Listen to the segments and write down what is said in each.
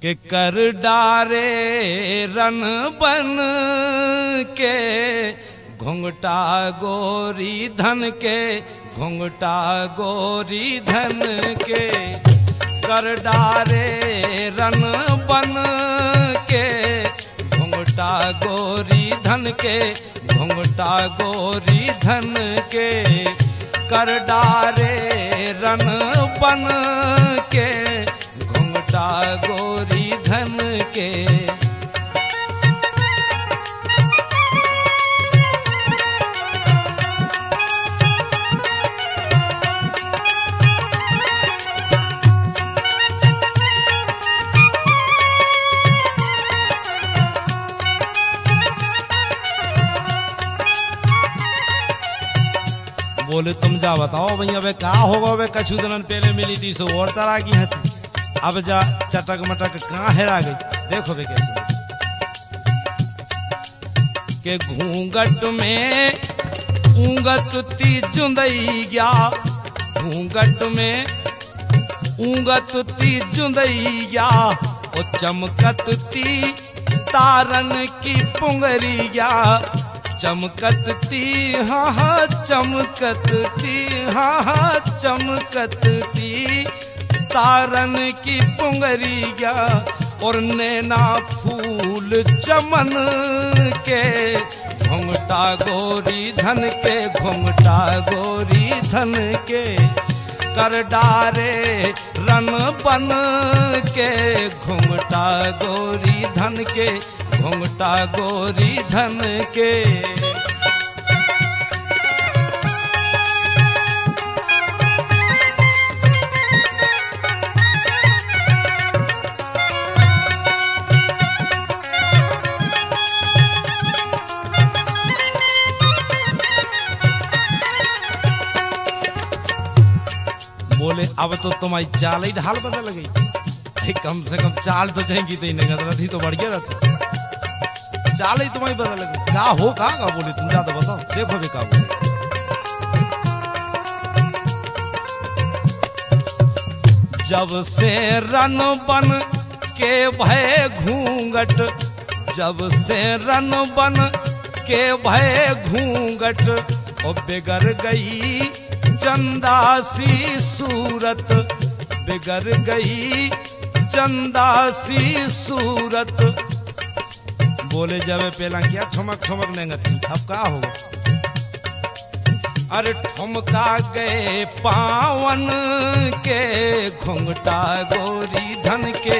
के कर डारे रन बन के घुंघटा गोरी धन के, घुंघटा गोरी धन के। कर डारे रन बन के घुंघटा गोरी धन के, घुंघटा गोरी धन के। कर डारे रन बन के घुंघटा गोरी धन के। बोले तुम जा बताओ भैया वे क्या होगा, वे कछु दिन पहले मिली थी सो और तरह की है, अब जा चटक मटक कहाँ हेरा गई। देखो वे कैसे के घूंघट में ऊंगत ती जुंदई गया, घूंघट में ऊंगत ती जुंदई गया। ओ चमकत ती तारन की पुंगरी गया, चमकत ती हाँ हाँ चमकत ती हाँ हाँ चमकत ती तारन की पुंगरी गया। और नैना फूल चमन के घुंघटा गोरी धन के, घुंघटा गोरी धन के। कर डारे रन बन के घुंघटा गोरी धन के, घुंघटा गोरी धन के। बोले अब तो तुम्हारी चाल ही ढाल बदल गई, कम से कम चाल तो जाएंगी तो नहीं रथी तो बढ़ गया रहता, चाल ही तुम्हारी बदल गई। क्या हो कहा बोले तुम जा तो बताओ। देखो भी क्या बोले जब से रन बन के भय घूंघट, जब से रन बन के भय घूंघट। ओ बिगड़ गई चंदासी सूरत, बिगड़ गई चंदासी सूरत। बोले जब पहला क्या ठमक ठमक नेंगती, अब क्या होगा। अरे ठुमका गए पावन के घुंघटा गोरी धन के,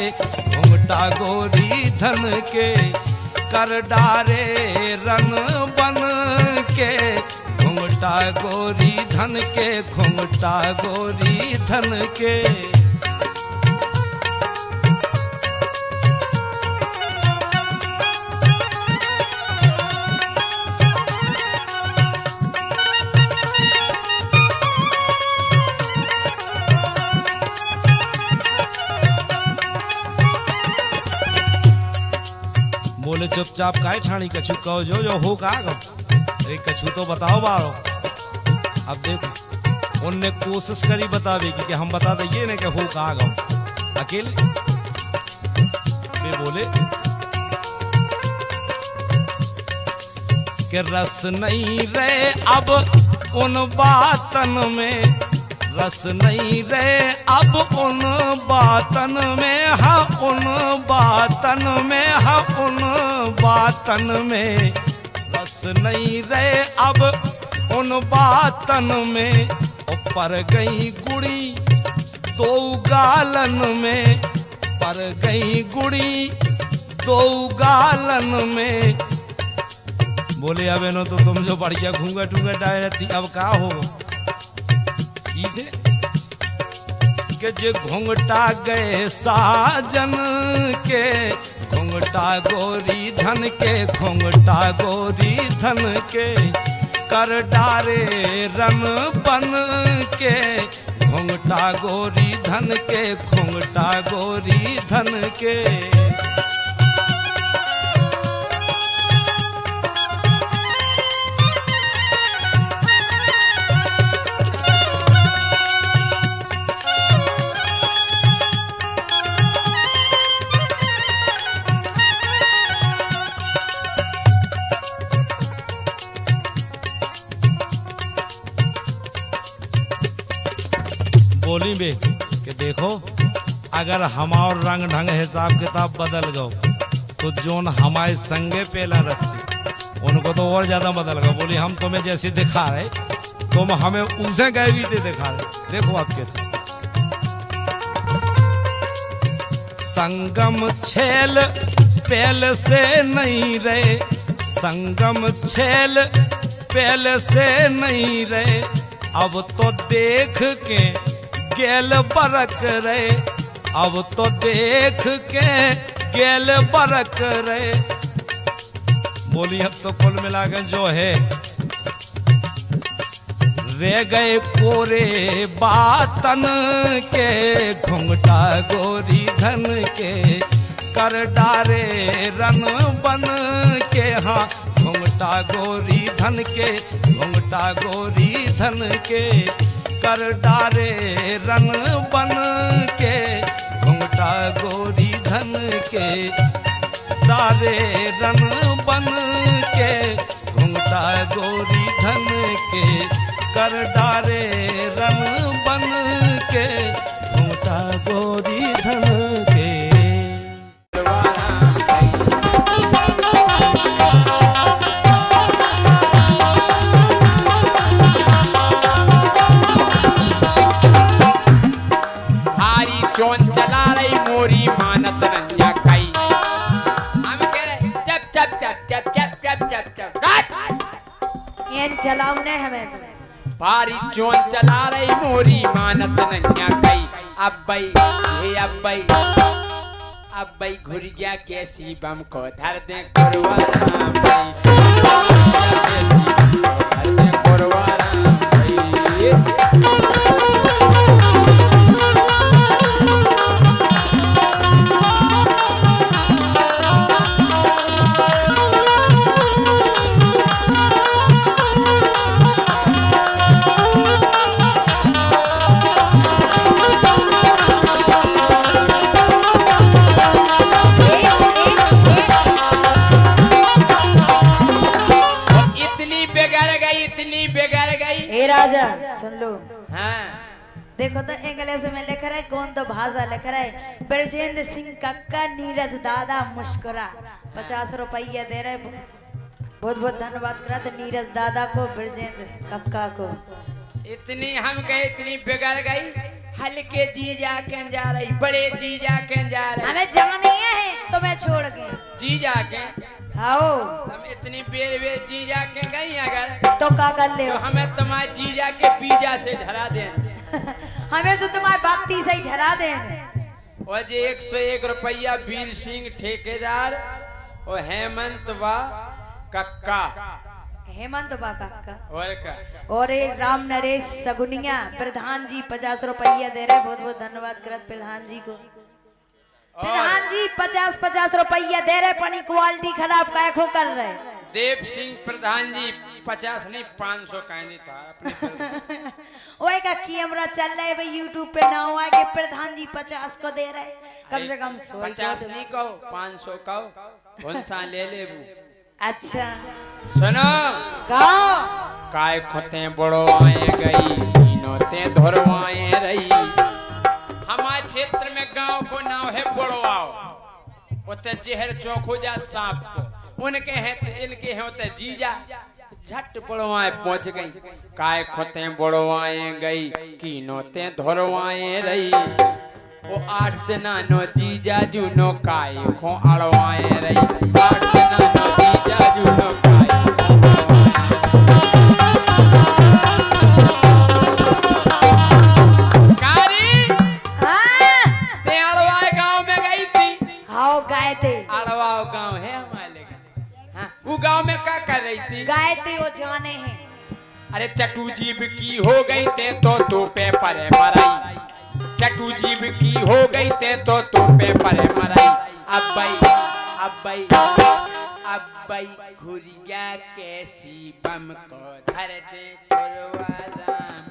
घुंघटा गोरी धन के। कर डारे रन बन के घुंघटा गोरी धन के, घुंघटा गोरी धन के। बोले चुपचाप काय ठाणी कछु कहो जो हो का कछु तो बताओ बारो। अब देखो उनने कोशिश करी बतावे कि हम बता देंगे ना कि हो का अकेले वे बोले कि रस नहीं रहे अब उन बातन में, रस नहीं रहे अब उन बातन में। हाँ उन बातन में, हाँ उन बातन में रस नहीं रहे अब उन बातन में। पर गई गुड़ी दो गालन में, पर गई गुड़ी दो गालन में। बोले अब नो तो तुम जो बढ़िया घूंघट घूंघट आए रहती, अब क्या हो के जे घुंघटा गए साजन के, घुंघटा गोरी धन के, घुंघटा गोरी धन के। कर डारे रन बन के घुंघटा गोरी धन के, घुंघटा गोरी धन के। हुई बे कि देखो अगर हमार रंग ढंग हिसाब किताब बदल गो तो जोन हमारे संगे पेला रखती उनको तो और ज्यादा बदल गो। बोली हम तुम्हें जैसे दिखा रहे तुम हमें उनसे गए भी थे दिखा रहे। देखो आप कैसे संगम छेल पेल से नहीं रहे, संगम छेल पेल से नहीं रहे, अब तो देख के गेल बरक रहे, अब तो देख के गेल बरक रहे। बोली अब तो कुल मिला के जो है रह गए कोरे बातन के, घुंघटा गोरी धन के कर डारे रन बन के। हाँ घुंघटा गोरी धन के, घुंघटा गोरी धन के कर डारे रन बन के, घुंघटा गोरी धन के डारे रन बन के, घुंघटा गोरी धन के कर डारे रन बन के, घुंघटा गोरी धन के। हारी चोन चला रही मोरी मानत रंजा कई। हम कह रहे चप चप चप चप चप चप चप चप ये चलाऊने हमें तो भारी चोन चला रही मोरी मानत नन्या कई। अब भाई घुर गया कैसी बम को धर दे कुरवा राम भाई, धर दे कुरवा राम भाई। राजा सुन लो। हाँ देखो तो इंग्लिश में लिख रहा है, कौन तो भाषा लिख रहा है, ब्रजेंद्र सिंह कक्का नीरज दादा मुस्कुरा 50 रुपया दे रहे। बहुत बहुत धन्यवाद करा तो नीरज दादा को, ब्रजेंद्र कक्का को। इतनी हम कहे इतनी बिगड़ गई, हल्के जीजा के जा रही, बड़े जीजा के जा रही। हमें जानी है तुम्हें छोड़ के जीजा के आओ। हम इतनी बेर बेर जीजा के गई अगर तो क्या कर ले तो हमें तुम्हारे जीजा के बीजा से झरा देना। हमें तो तुम्हारी बाती से ही झरा देने। और जे 101 रुपया वीर सिंह ठेकेदार और हेमंत व कक्का, हेमंत बा कक्का और का और ये राम नरेश सगुनिया प्रधान जी 50 रुपया दे रहे। बहुत बहुत धन्यवाद करत प्रधान जी को। प्रधान जी 50-50 रुपया दे रहे, पानी क्वालिटी खराब काय खो कर रहे। देव सिंह प्रधान जी 50 नहीं 500 कहनी था अपने। ओए का कैमरा चल रहा है भाई यूट्यूब पे, ना हुआ कि प्रधान जी 50 को दे रहे, कम से कम 50 नहीं कहो 500 कहो, भुनसा ले ले वो। अच्छा सुनो कहो काय खोते बड़ो आए गई, तीनों धोरवाए रही। हमारे क्षेत्र में गांव को नाम है बड़वाओ, उते जहर चौक हो जा सांप को, उनके हैं इनके हैं उते जीजा। झट बड़वाए पहुंच गई, काय खोते बड़वाए गई, कीनोते धोरवाए रही। वो 8 दिना नो जीजा जू नो काय खो अड़वाए रही, 8 दिना नो जीजा जू नो काय गाय थे। अड़वाओ गांव है हमारे। हाँ वो गांव में क्या कर रही थी? गाय थे वो जाने हैं। अरे चटू जीव की हो गई ते तो पेपर है मराई, चटू जीव की हो गई ते तो पेपर है मराई। अब भाई घुर गया कैसी बम को धर दे कुरवा राम।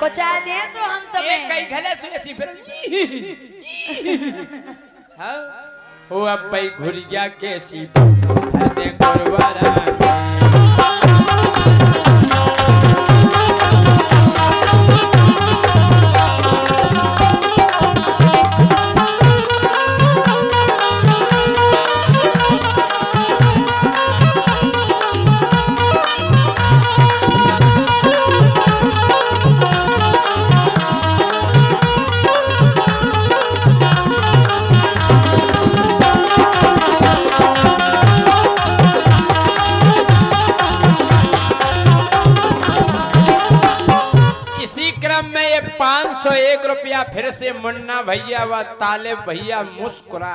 कुछ दे सो हम तो कई घले सो ऐसी फिर हाँ वो अब भाई घुर गया कैसी बम को धर दे कुरवा राम। क्या फिर से मुन्ना भैया व तालिब भैया मुस्कुरा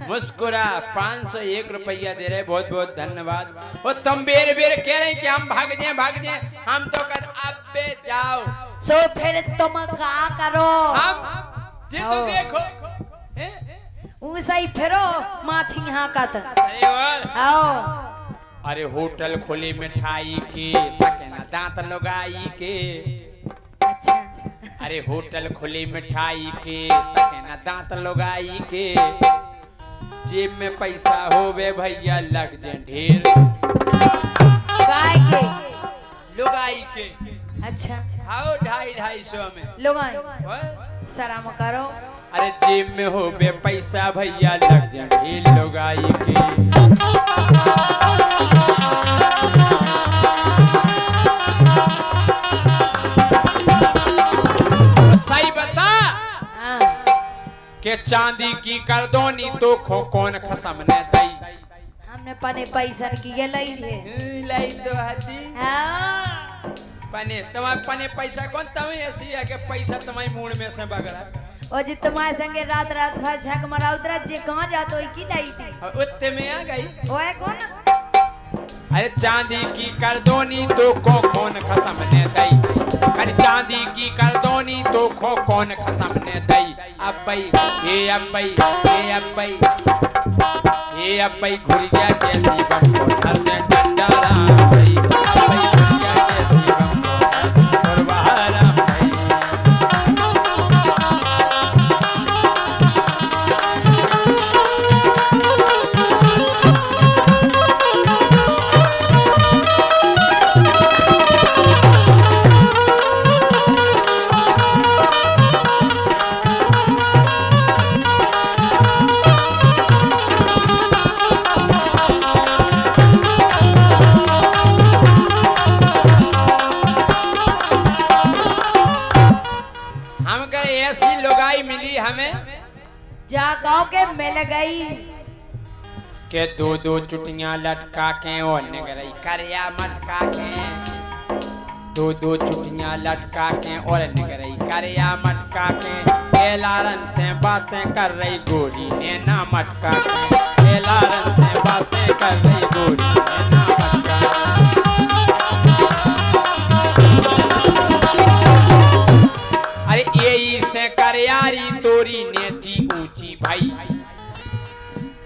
मुस्कुरा 501 रुपया दे रहे, बहुत बहुत धन्यवाद। और तुम बेर बेर कह रहे कि हम भाग जाए, हम तो कर अब जाओ। सो फिर तुम क्या करो? हम जी तो देखो सही फिरो माछी यहाँ का तो अरे वाह। आओ अरे होटल खोली मिठाई के तके ना दांत लगाई के। अच्छा अरे होटल खुली मिठाई के तके ना दांत लगाई के। जेब में पैसा होवे भैया लग जे ढेर गाय के लगाई के। अच्छा आओ 250 में लगाई ओए। शर्म करो। अरे जेब में होवे पैसा भैया लग जे ढेर लगाई के। सही बता हाँ। के चांदी की करदोनी तो खो कौन खसम ने दई। हमने पने पैसा की ये लाई थे। लाई तो हदी हाँ। पने तुम्हारे पने पैसा कौन तुम्हें ऐसी है कि पैसा तुम्हारी मूड में से बगड़ा। और जी तुम्हारे संगे रात रात भर झक मरा उतरा जे कहाँ जातो की लाई थी। और उत्ते में आ गई। ओए कौन? अरे चांदी की करदोनी तो खो कौन खसम ने दई। अरे चांदी की करदोनी तो खो कौन खसम ने दई। अब भाई ये अब भाई ये अब भाई ये अब भाई घुर गया कैसी बम घर से डंडारा भाई। अब भाई घुर गया कैसी बम और बहारा भाई। ऐसी लुगाई मिली हमें जा गाँव के मिल गई के दो दो चुटियां लटका के और निगरई करया मटका के। दो दो चुटियां लटका के और निगरई करया मटका के। लारन से बातें कर रही गोरी ने ना मटका के। लारन से बातें कर रही गोरी ने ना मटका के। अरे यही से करयारी तोरी नेची ऊंची भाई।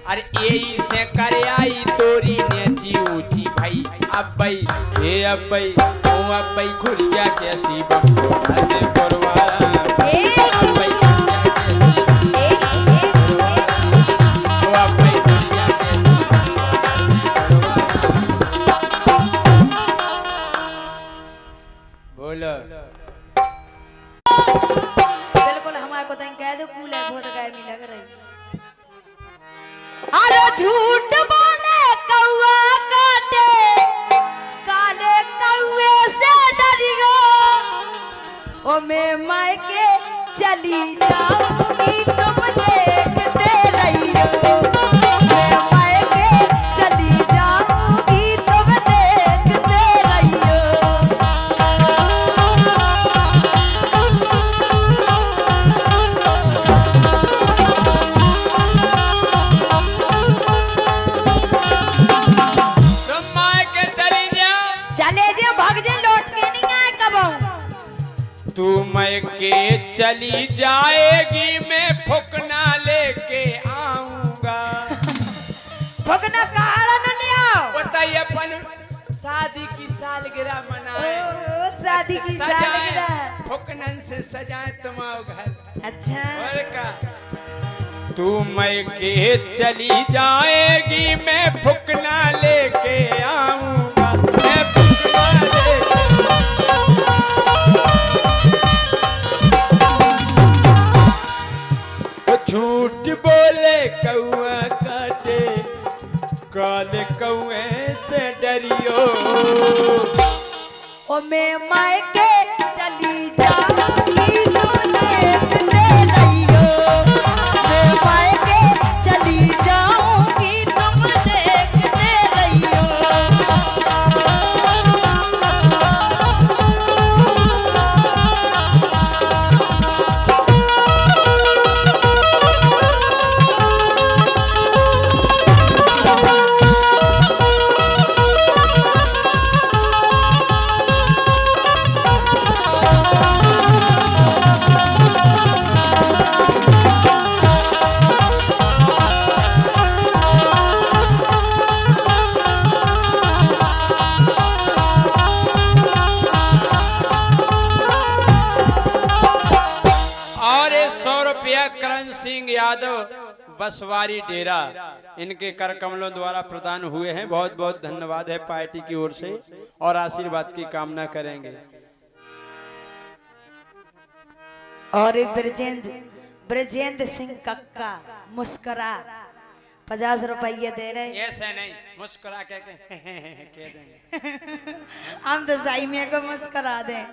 अरे यही से करयाई तोरी नेची ऊंची भाई। अब भाई ये अब भाई ओ अब भाई खुल गया कैसी बम अरे परवारा। अब भाई खुल गया कैसी ओ अब भाई खुल गया कैसी बोलो। बिल्कुल हमारे को तंग कह दो कूल है बहुत गर्मी लग रही। अरे झूठ बोले कौआ काटे काले कौए से डरियो। ओ मैं मायके चली जाऊंगी तुम देखते रहियो। मैं मायके चली जाऊंगी तुम देखते रहियो। तू मैं के चली जाएगी मैं फुकना लेके आऊंगा। फुकना कहाँ नहीं आओ। बताइए अपन शादी की सालगिरह मनाए। शादी की सालगिरह फुकनन से सजाए तुम आओ घर। अच्छा और का तू मैं के चली जाएगी मैं फुकना लेके आऊंगा। मैं फुकना लेके झूठ बोले कौआ काटे काले कौए से डरियो। ओ मैं मायके चली जाऊंगी तुम देखते रहियो। मैं मायके चली जाऊंगी तुम देखते रहियो। सिंह यादव बसवारी डेरा, इनके कर कमलों द्वारा प्रदान हुए हैं। बहुत बहुत धन्यवाद है पार्टी की ओर से और आशीर्वाद की कामना करेंगे। और ब्रजेंद्र सिंह कक्का मुस्करा 50 रुपये दे रहे। ऐसे नहीं, मुस्कुरा के कह देंगे। हम तो सही में को मुस्करा दें।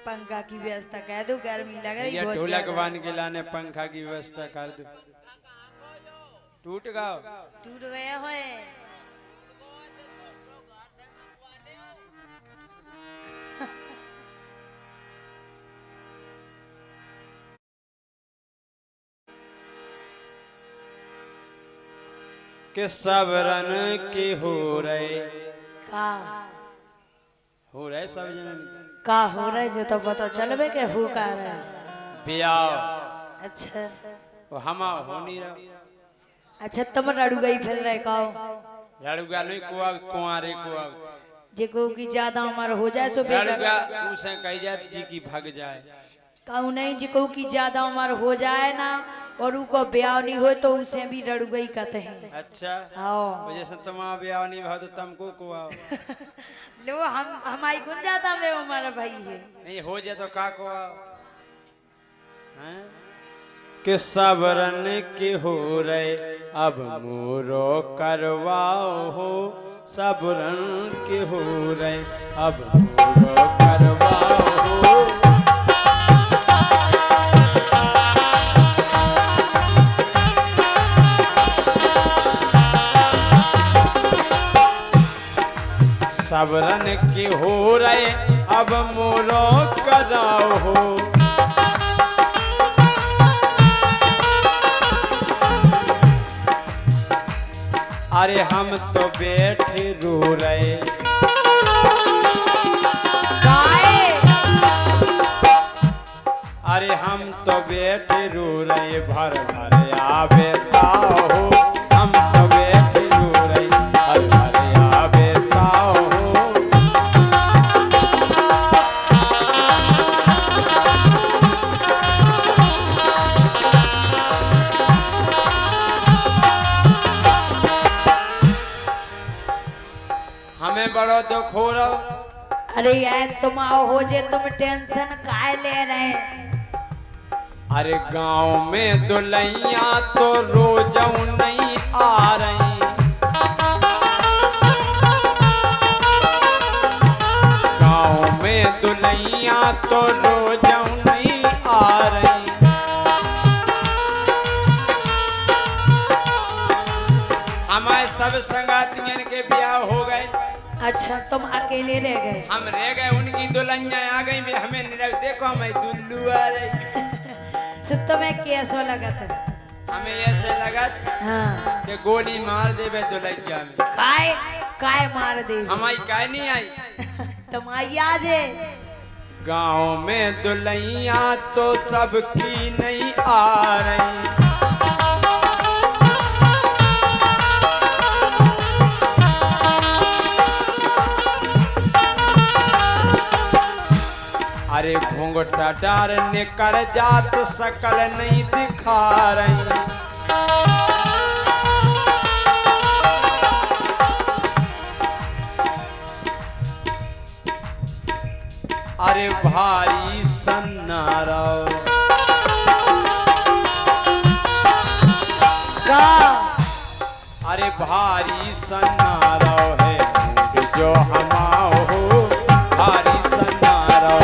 पंखा की व्यवस्था कह दो, गर्मी लग रही बहुत ढोलक ज्यादा। बांध के लाने पंखा की व्यवस्था कर दो। टूट गया है। कि सब रन के हो रहे सब जन का हो रहा है जो तो पता चलबे के हु का रहा है। ब्याह अच्छा वो हमा हो नहीं रहा। अच्छा तुम लड़ू गई फिर रहे काओ लड़ूगा नहीं कुआ कुआरे कुआ जे को की ज्यादा उम्र हो जाए सो लड़ूगा उसे कह जाए जी की भाग जाए। कहूँ नहीं जे को की ज्यादा उम्र हो जाए ना और उनको ब्याह नहीं हो तो उसे भी लड़ू गई कहते हैं। अच्छा हाँ वजह से तुम्हारा ब्याह नहीं हुआ तो तुमको कुआ लो हम हमारी गुन ज्यादा में हमारा भाई है नहीं हो जाए तो का कुआ कि सबरन के हो रहे अब मोरो करवाओ हो। सबरन के हो रहे अब मोरो करवाओ हो। सबरन के हो रहे अब मोरो कराओ हो। अरे हम तो बैठे रो रहे अरे हम तो बैठे रो रहे भर भर आवे ताओ हो। हम तो बैठे रो रहे भर भर आवे ताओ हो। हमें बड़ो दुख हो रहा। अरे यार तुम आओ हो जे तुम टेंशन काहे ले रहे। अरे गांव में दुल्हनिया तो रोजऊ नहीं आ रही। गांव में दुल्हनिया तो रोजऊ नहीं आ रही। हमारे सब संगातियन के ब्याह हो गए। अच्छा तुम अकेले रह गए। हम रह गए उनकी दुल्हनिया आ गई। हमें देखो हमें दुल्लू आ रही। तो तुम्हें कैसा लगा था? हमें ऐसे लगा हाँ कि गोली मार देवे दुल्हनिया में। काय मार दे हमारी काय नहीं आई। तुम आई आज गांव में दुल्हनिया तो सबकी नहीं आ रही। अरे घूंघटा डारने कर जात सकल नहीं दिखा रही। अरे भारी सन्नारा अरे भारी सन्नारा है जो हमाओ हो। भारी सन्नारा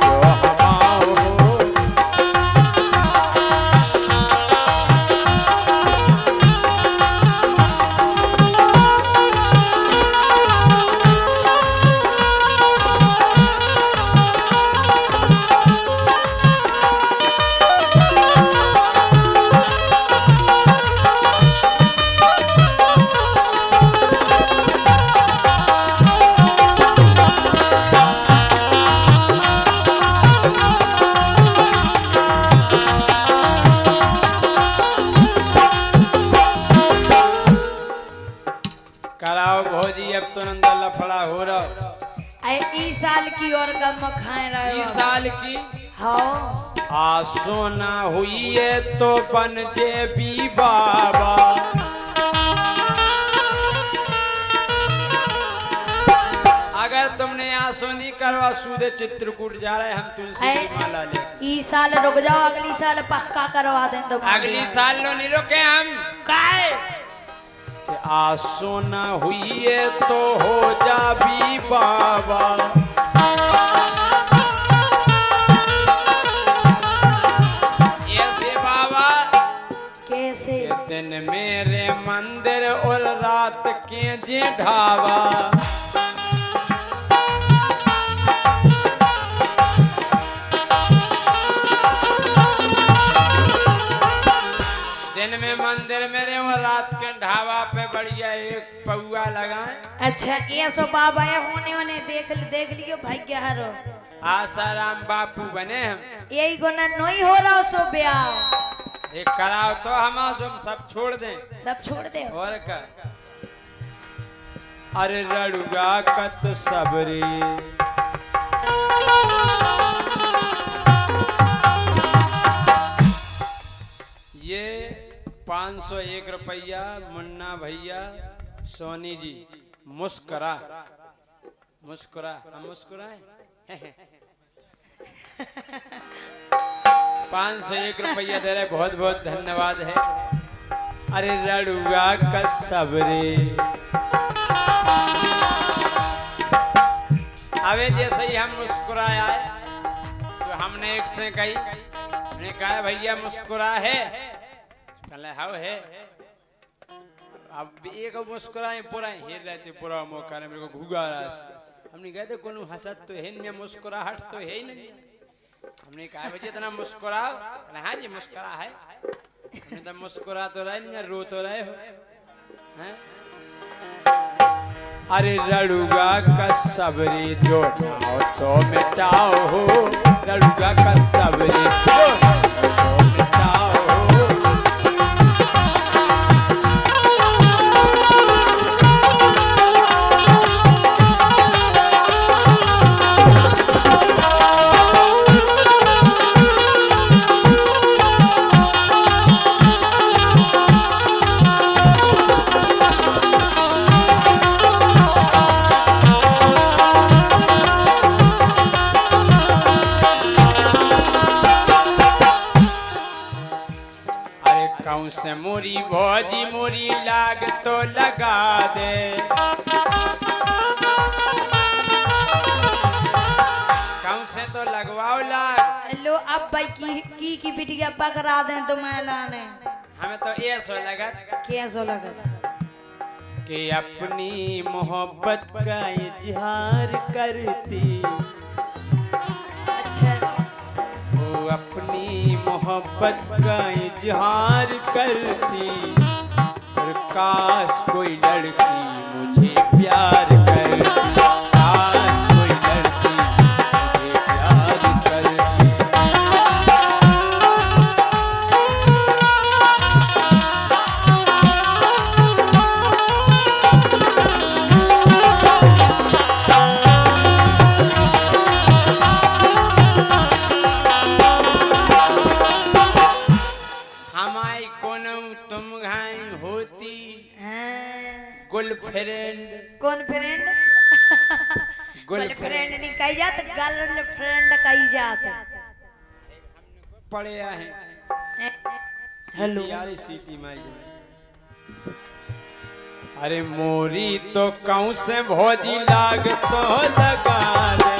जो हमाओ हो। की और गम खाए रहे ई हो साल की हाँ आसो ना हुई है तो बन जे भी बाबा। अगर तुमने आसो नहीं करवा सूदे चित्रकूट जा रहे हम तुलसी की माला ले। ई साल रुक जाओ अगली साल पक्का करवा दें तो अगली साल लो नहीं रुके हम काहे कि आसो ना हुई है तो हो जा भी बाबा। ऐसे बाबा कैसे दिन मेरे मंदिर और रात के जे ढावा। दिन में मंदिर मेरे और रात के ढाबा पे बढ़िया एक पौआ लगाए। अच्छा ये सो बाबा है होने देख लियो भाग्य हरो आसाराम बापू बने हम यही गुना नहीं हो रहा सो ब्याह एक कराओ तो हम सब छोड़ दें सब छोड़ दे और का। अरे रड़ुगा कत सबरी ये 501 रुपया मुन्ना भैया सोनी जी मुस्कुरा मुस्कुरा हम मुस्कुराए 501 रुपया दे रहे बहुत बहुत धन्यवाद है। अरे रड़ुआ का सबरे अबे जैसे ही हम मुस्कुराया तो हमने एक से कही मैंने कहा भैया मुस्कुरा है कहले हाउ है। अब एक मुस्कुराए पूरा हिर रहते पूरा मौका ने मेरे को घुगा रहा। हमने कहा थे कोनो हंसत तो है नहीं मुस्कुराहट तो है ही नहीं। हमने कहा भैया इतना मुस्कुराओ कहले हाँ जी मुस्कुरा है। हमने तो मुस्कुरा तो रहे नहीं रो तो रहे हो हैं। अरे रड़ुगा का सबरी जो नाओ तो मिटाओ हो रड़ुगा का सबरी जो नाओ तो मिटाओ हो। से मोरी भौजी मोरी लाग तो लगा दे। कौन से तो लगवाओ लाग। लो अब भाई की बिटिया पकड़ा दें तो मैं लाने हमें तो ये सो लगा कैसो लगा कि अपनी मोहब्बत का इजहार करती। अच्छा वो अपनी मोहब्बत का इजहार करती और काश कोई लड़की मुझे प्यार करती। काश कोई लड़की मुझे प्यार करती। कौन फ्रेंड गर्लफ्रेंड नहीं कही जात गर्लफ्रेंड कही जात पढ़े हैं। हेलो यार सीटी माई अरे मोरी तो कौन से भौजी लाग तो लगा ले।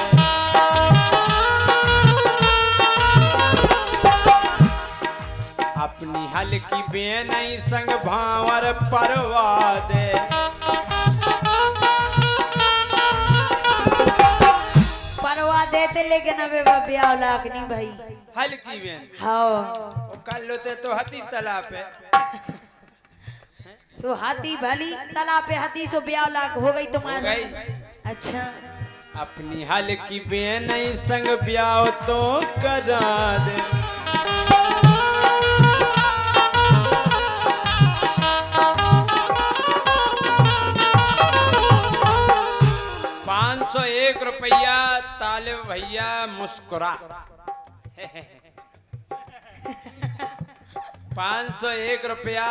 अपनी हल्की बेनई संग भावर परवा दे। परवा देते लेकिन अबे ब्याह लाख नहीं भाई हल्की बेन हाँ कल लोते तो हती तला पे सो हाथी भली तला पे हाथी सो ब्याह लाख हो गई तुम्हारी। अच्छा अपनी हल्की बेनई संग ब्याह तो करा दे। 501 रुपया भैया मुस्कुरा 501 रुपया।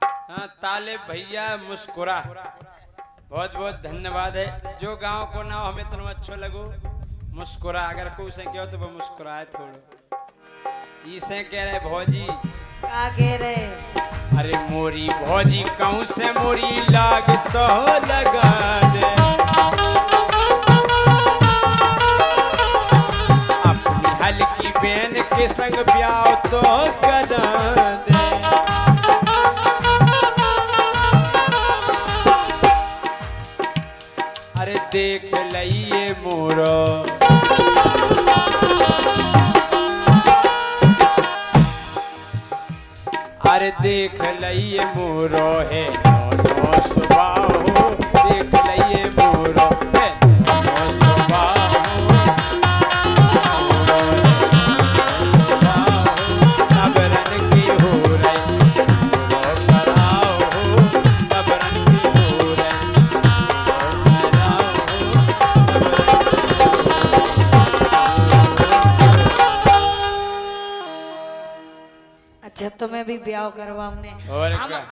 हाँ तालिब भैया मुस्कुरा, बहुत बहुत धन्यवाद है। जो गांव को नाम हमें इतना अच्छा लगो मुस्कुरा, अगर कोई से कहो तो वो मुस्कुराए थोड़ो। इसे कह रहे भौजी, का कह रहे? अरे मोरी भौजी कहूँ से मोरी लाग तो लगा दे, अपनी हल्की बहन के संग ब्याह तो करा दे। अरे देख लइए मोरो, अरे देख लइए मोरो है नो सुबाहो, देख लइए मोरो है नो सुबाहो, सबरन की हो रही मोरो कराओ, सबरन की हो रही मोरो कराओ। अच्छा तुम्हें भी ब्याह करवा हमने और हम क्या?